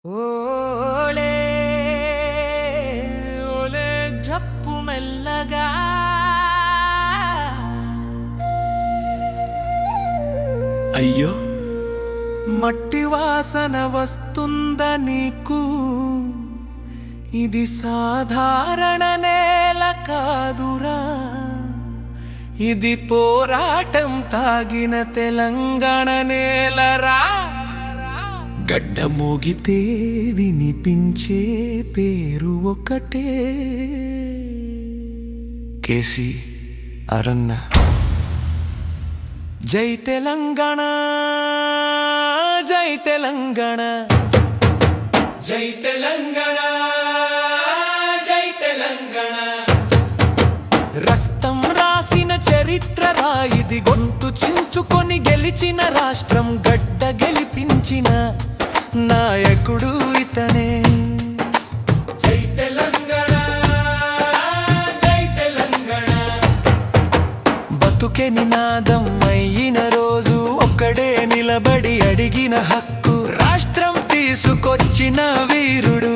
ఓలే ఓలే జప్పు మెల్లగా అయ్యో మట్టి వాసన వస్తుందా నీకు? ఇది సాధారణ నేల కాదురా, ఇది పోరాటం తాగిన తెలంగాణ నేలరా. గడ్డ మోగితే వినిపించే పేరు ఒకటే, కేసీ అరన్న. జై తెలంగాణ, జై తెలంగాణ, జై తెలంగాణ, జై తెలంగాణ. రక్తం రాసిన చరిత్ర రాయిది, గొంతు చించుకొని గెలిచిన రాష్ట్రం, గడ్డ గెలిపించిన నాయకుడు ఇతనే. జై తెలంగాణ, జై తెలంగాణ. బతుకే నినాదం అయిన రోజు, ఒక్కడే నిలబడి అడిగిన హక్కు, రాష్ట్రం తీసుకొచ్చిన వీరుడు.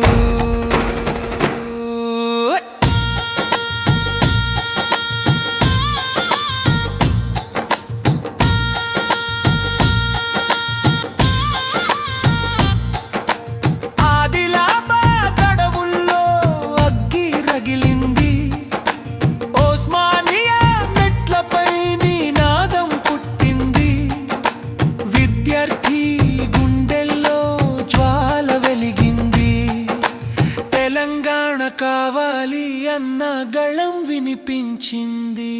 కావాలి అన్న గళం వినిపించింది.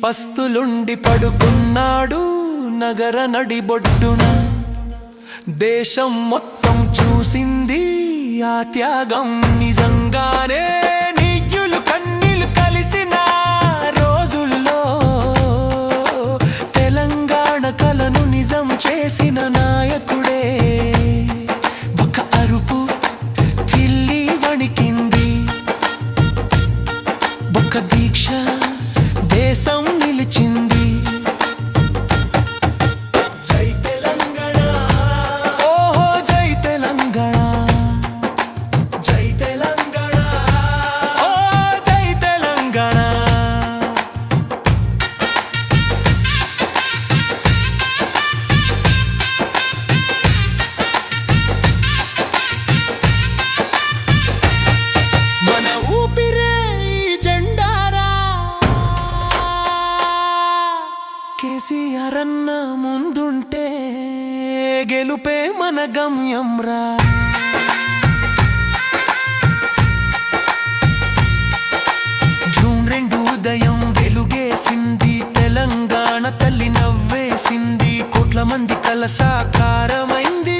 పస్తులుండి పడుకున్నాడు నగర నడిబొడ్డున, దేశం మొత్తం చూసింది ఆ త్యాగం. నిజంగానే నియ్యులు కన్నీలు కలిసిన రోజుల్లో, తెలంగాణ కలను నిజం చేసిన నాయకుడే. ఒక అరుపు ఢిల్లీ వణికింది, ఒక దీక్ష దేశం నిలిచింది. జై తెలంగాణ, ఓహో జై తెలంగాణ, జై తెలంగాణ, ఓ జై తెలంగాణ. మన ఊపిరే జెండారా, కేసీఆర్ అన్న ముందుంటే గెలుపే మన గమ్యం రా. జూన్ 2 ఉదయం వెలుగేసింది, తెలంగాణ తల్లి నవ్వేసింది, కోట్ల మంది కల సాకారమైంది.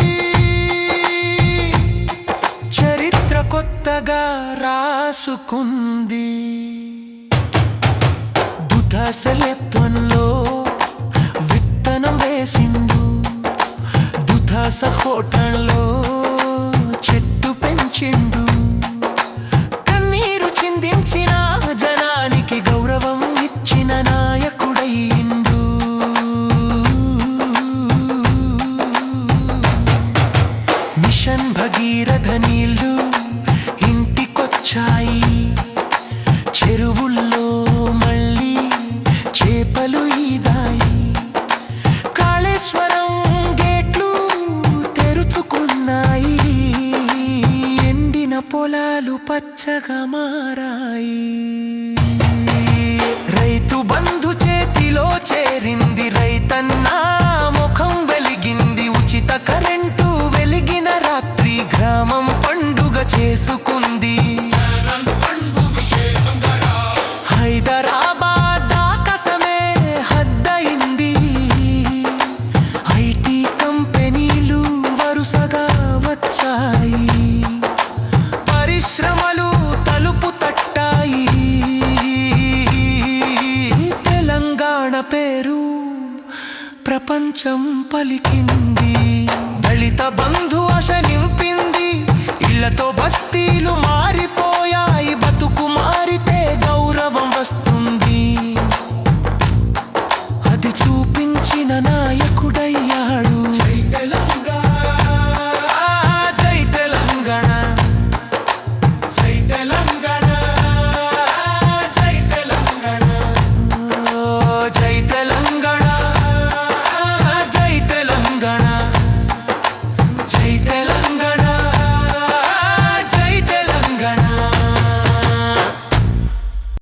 చరిత్ర కొత్తగా రాసుకుంది. దుధాసలత్వంలో విత్తనం వేసిండు, దుధాస హోటల్లో చెట్టు పెంచిండు, కన్నీరు చిందించిన జనానికి గౌరవం ఇచ్చిన నాయకుడయ్యిండు. మిషన్ భగీరథ నీళ్లు ఇంటికొచ్చాయి, చెరువుల్లో మళ్ళీ చేపలు ఈదాయి, కాళేశ్వరం గేట్లు తెరుచుకున్నాయి, ఎండిన పొలాలు పచ్చగా మారాయి. రైతు బంధు చేతిలో చేరింది, రైతన్నా ముఖం వెలిగింది, ఉచిత కరెంటు వెలిగిన రాత్రి గ్రామం పండుగ చేసుకుంది. హైదరాబాద్ ఆకాశమే హద్దయింది, ఐటీ కంపెనీలు వరుసగా వచ్చాయి, పరిశ్రమలు తలుపు తట్టాయి. తెలంగాణ పేరు ప్రపంచం పలికింది, దళిత బంధు ఆశ నింపి